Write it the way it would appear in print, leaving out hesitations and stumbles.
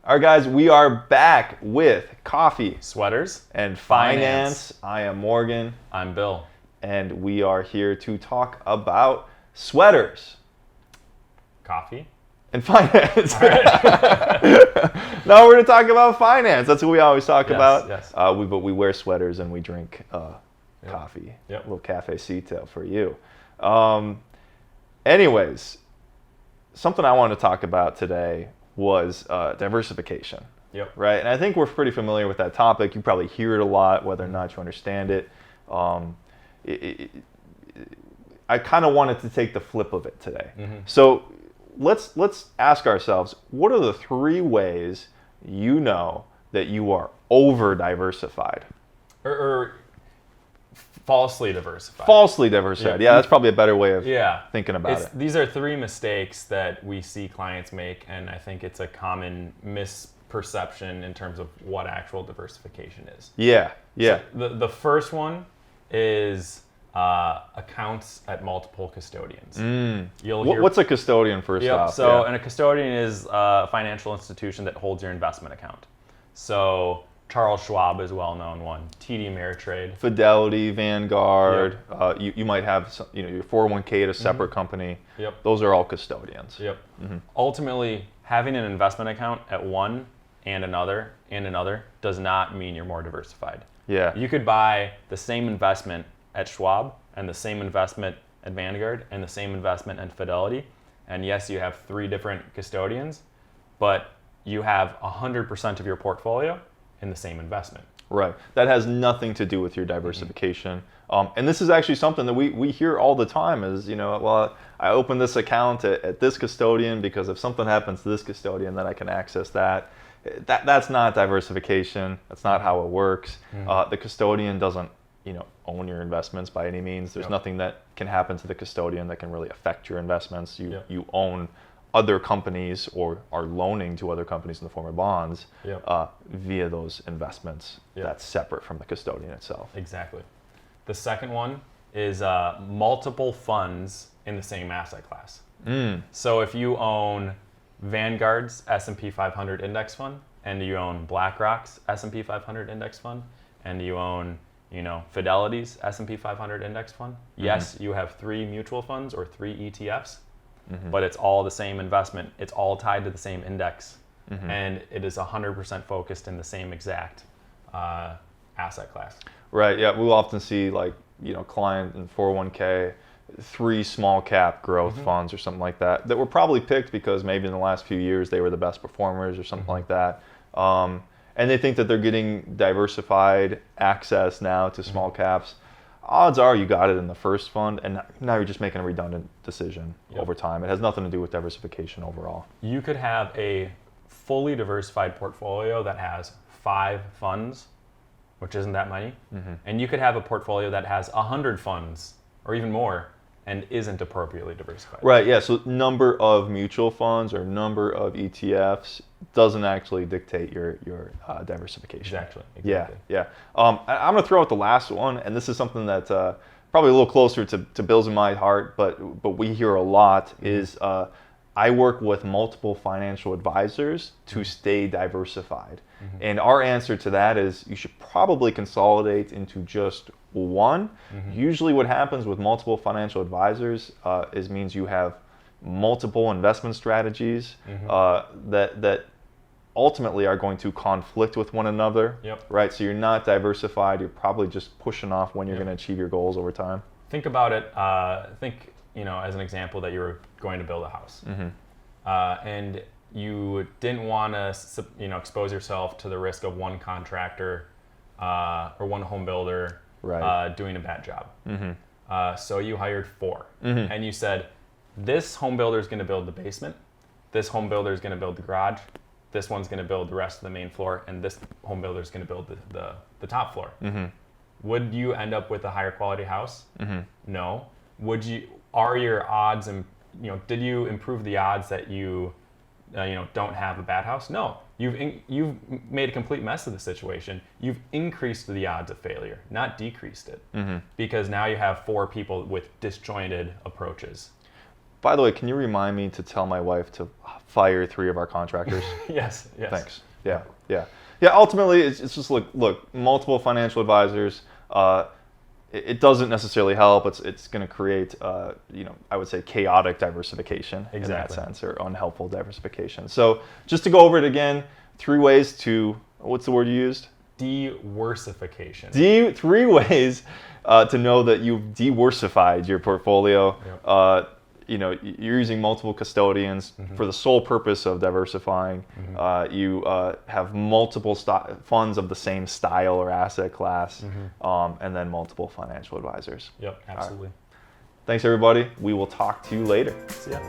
All right, guys, we are back with coffee, Sweaters, and finance. I am Morgan. I'm Bill. And we are here to talk about sweaters. Coffee. And finance. All right. No, we're going to talk about finance. That's what we always talk about. Yes. But we wear sweaters and we drink Yep. coffee. Yep. A little cafecito for you. Anyways, something I wanted to talk about today was diversification. Yep. Right? And I think we're pretty familiar with that topic. You probably hear it a lot, whether or not you understand it. I kind of wanted to take the flip of it today. Mm-hmm. So let's ask ourselves, what are the 3 ways you know that you are over diversified? Or falsely diversified. Falsely diversified. Yeah, that's probably a better way of thinking about it. These are 3 mistakes that we see clients make, and I think it's a common misperception in terms of what actual diversification is. Yeah. So the first one is accounts at multiple custodians. What's a custodian first off? And a custodian is a financial institution that holds your investment account. So Charles Schwab is a well-known one. TD Ameritrade. Fidelity, Vanguard. Yep. You might have your 401k at a separate company. Yep. Those are all custodians. Yep. Mm-hmm. Ultimately, having an investment account at one and another does not mean you're more diversified. Yeah. You could buy the same investment at Schwab and the same investment at Vanguard and the same investment at Fidelity. And yes, you have 3 different custodians, but you have 100% of your portfolio in the same investment. Right. That has nothing to do with your diversification. And this is actually something that we hear all the time is, well, I opened this account at this custodian because if something happens to this custodian, then I can access that. That's not diversification. That's not how it works. The custodian doesn't, own your investments by any means. There's nothing that can happen to the custodian that can really affect your investments. You own other companies or are loaning to other companies in the form of bonds via those investments. That's separate from the custodian itself. Exactly. The second one is multiple funds in the same asset class. So if you own Vanguard's S&P 500 index fund and you own BlackRock's S&P 500 index fund and you own Fidelity's S&P 500 index fund, yes, you have 3 mutual funds or 3 ETFs. But it's all the same investment. It's all tied to the same index, and it is 100% focused in the same exact asset class. Right. Yeah. We'll often see client in 401k, 3 small cap growth funds or something like that were probably picked because maybe in the last few years they were the best performers or something like that. And they think that they're getting diversified access now to small caps. Odds are you got it in the first fund, and now you're just making a redundant decision over time. It has nothing to do with diversification overall. You could have a fully diversified portfolio that has 5 funds, which isn't that many, and you could have a portfolio that has 100 funds or even more and isn't appropriately diversified. Right, yeah, so number of mutual funds or number of ETFs doesn't actually dictate your diversification. Exactly. Yeah. I'm going to throw out the last one, and this is something that's probably a little closer to Bill's and my heart, but we hear a lot, is I work with multiple financial advisors to stay diversified. And our answer to that is you should probably consolidate into just one. Usually what happens with multiple financial advisors means you have multiple investment strategies that ultimately are going to conflict with one another. Right? So you're not diversified. You're probably just pushing off when you're going to achieve your goals over time. Think about it. Think as an example that you were going to build a house, and you didn't want to expose yourself to the risk of one contractor or one home builder doing a bad job. So you hired 4, and you said, this home builder is going to build the basement, this home builder is going to build the garage, this one's going to build the rest of the main floor, and this home builder is going to build the top floor. Would you end up with a higher quality house? No. Are your odds, and did you improve the odds that you don't have a bad house? No. You've made a complete mess of the situation. You've increased the odds of failure, not decreased it, because now you have 4 people with disjointed approaches. By the way, can you remind me to tell my wife to fire 3 of our contractors. Yes. Thanks. Yeah. Ultimately, it's just look, multiple financial advisors. It doesn't necessarily help. It's going to create, I would say chaotic diversification in that sense, or unhelpful diversification. So just to go over it again, 3 ways to, what's the word you used? Diversification. 3 ways to know that you've diversified your portfolio. Yep. You're using multiple custodians for the sole purpose of diversifying. You have multiple funds of the same style or asset class, and then multiple financial advisors. Yep, absolutely. Thanks, everybody. We will talk to you later. See ya.